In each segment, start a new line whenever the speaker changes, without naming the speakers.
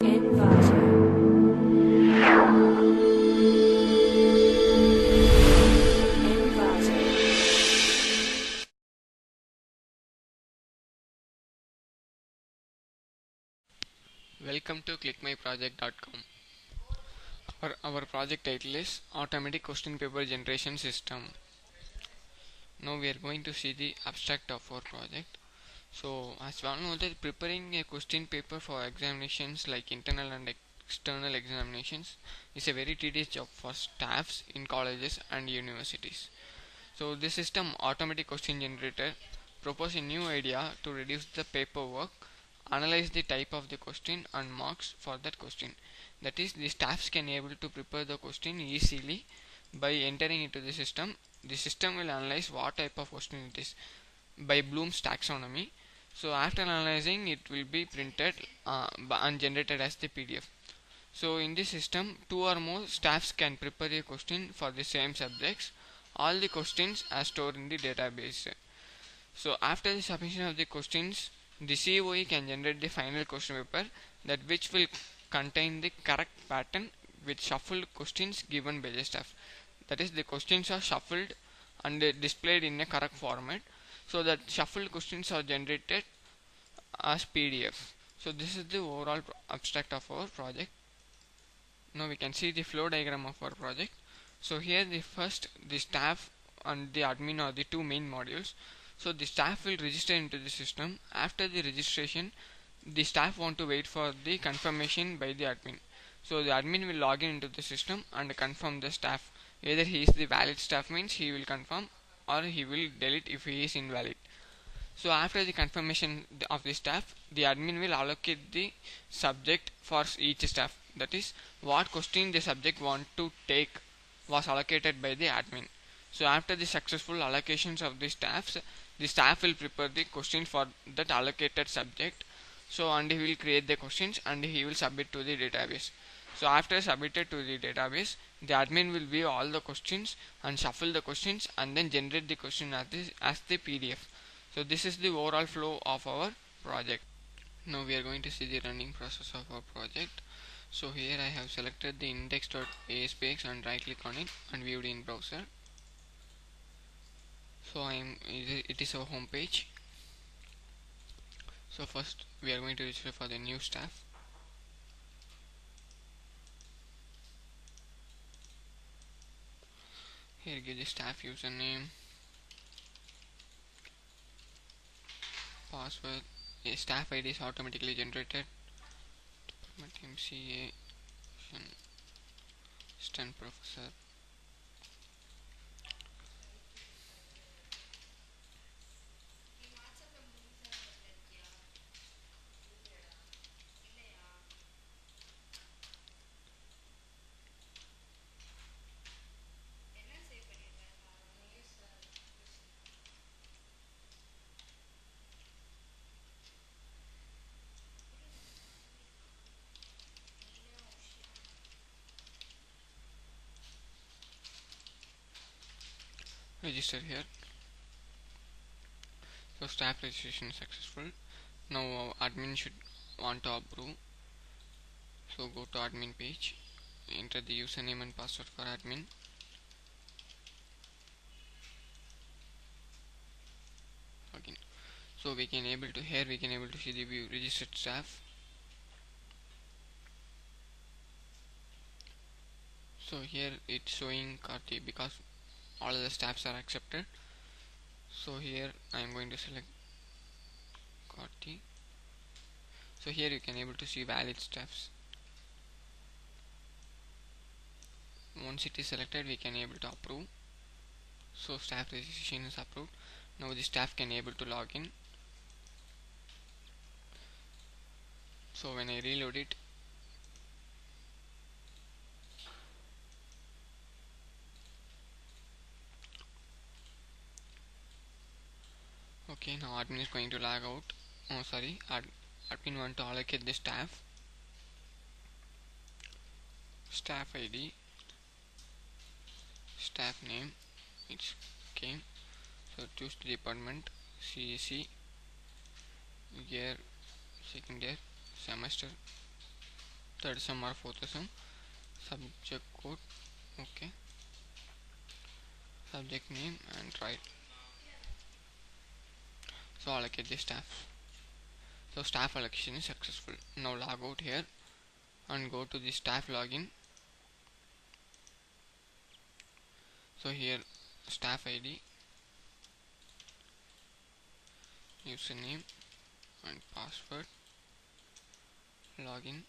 Welcome to clickmyproject.com. Our project title is Automatic Question Paper Generation System. Now we are going to see the abstract of our project. So as we all know that preparing a question paper for examinations like internal and external examinations is a very tedious job for staffs in colleges and universities. So this system, automatic question generator, proposes a new idea to reduce the paperwork, analyze the type of the question and marks for that question. That is, the staffs can able to prepare the question easily by entering into the system. The system will analyze what type of question it is by Bloom's taxonomy. So after analyzing, it will be printed and generated as the PDF. So in this system, two or more staffs can prepare a question for the same subjects. All the questions are stored in the database. So after the submission of the questions, the COE can generate the final question paper that which will contain the correct pattern with shuffled questions given by the staff. That is, the questions are shuffled and displayed in a correct format. So that shuffled questions are generated as PDF. So this is the overall abstract of our project. Now we can see the flow diagram of our project. So here the staff and the admin are the two main modules. So the staff will register into the system. After the registration, the staff want to wait for the confirmation by the admin. So the admin will log in into the system and confirm the staff. Either he is the valid staff, means he will confirm, or he will delete if he is invalid. So after the confirmation of the staff, the admin will allocate the subject for each staff. That is, what question the subject want to take was allocated by the admin. So after the successful allocations of the staff will prepare the question for that allocated subject. So and he will create the questions and he will submit to the database. So after submitted to the database, the admin will view all the questions and shuffle the questions and then generate the question as the PDF. So this is the overall flow of our project. Now we are going to see the running process of our project. So here I have selected the index.aspx and right click on it and viewed in browser. So it is our home page. So first we are going to register for the new staff. Here give the staff username, password. A staff ID is automatically generated. MCA assistant professor. Register here. So staff registration is successful. Now admin should want to approve. So go to admin page, enter the username and password for admin. Login. So we can able to see the view registered staff. So here it's showing Karthi because all the staffs are accepted. So here I am going to select Karthi. So here you can able to see valid staffs. Once it is selected, we can able to approve. So staff registration is approved. Now the staff can able to log in. So when I reload it, okay, now admin is going to log out. Oh sorry, admin want to allocate the staff ID, staff name, it's came. So choose the department, CEC, year, second year, semester, 37 or 4000. Subject code, okay, subject name and right. So allocate the staff. So staff allocation is successful. Now log out here and go to the staff login. So here staff ID, username and password, login.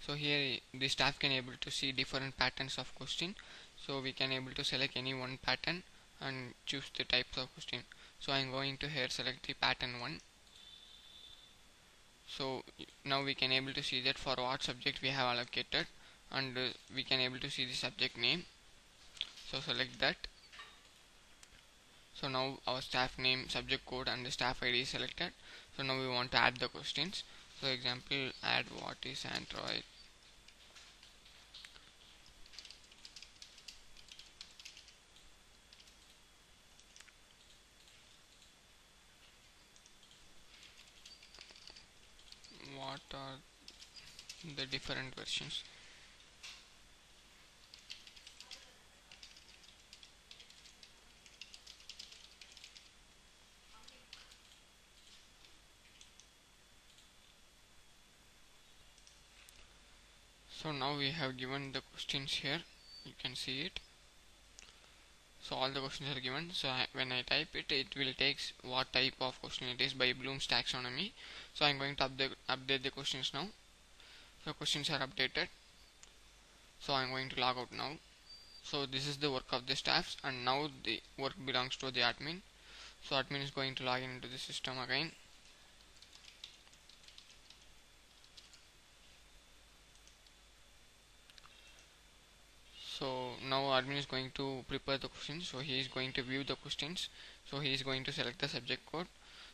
So here the staff can able to see different patterns of question. So we can able to select any one pattern and choose the types of question. So I am going to here select the pattern 1. So now we can able to see that for what subject we have allocated, and we can able to see the subject name. So select that. So now our staff name, subject code and the staff ID is selected. So now we want to add the questions. So example, add what is Android. What are the different versions? So now we have given the questions here. You can see it. So all the questions are given. So when I type it, it will take what type of question it is by Bloom's taxonomy. So I'm going to update the questions now. So questions are updated. So I'm going to log out now. So this is the work of the staffs, and now the work belongs to the admin. So admin is going to log into the system again. So now admin is going to prepare the questions. So he is going to view the questions. So he is going to select the subject code.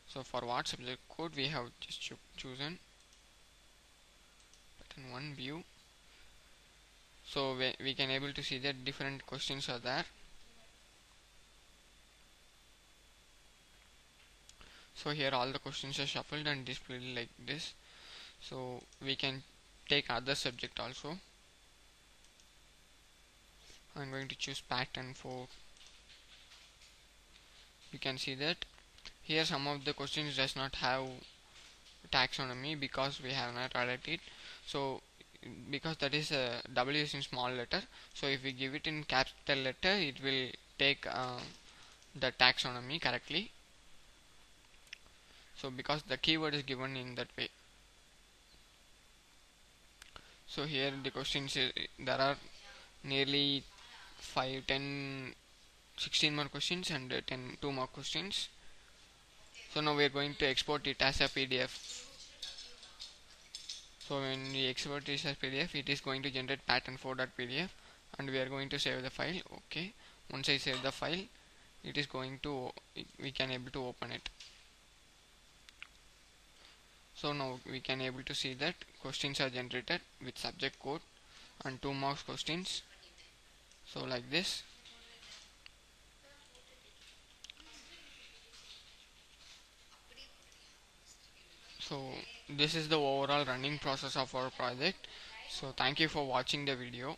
So for what subject code we have just chosen pattern 1 view. So we can able to see that different questions are there. So here all the questions are shuffled and displayed like this. So we can take other subject also. I'm going to choose pattern 4. You can see that here some of the questions does not have taxonomy because we have not added it. So because that is a W is in small letter, so if we give it in capital letter, it will take the taxonomy correctly. So because the keyword is given in that way. So here the questions there are nearly 5, 10, 16 more questions and 2 more questions. So now we are going to export it as a PDF. So when we export this as PDF, it is going to generate pattern4.pdf, and we are going to save the file. Okay, once I save the file, it is going to, we can able to open it. So now we can able to see that questions are generated with subject code and 2 marks questions. So like this. So this is the overall running process of our project. So thank you for watching the video.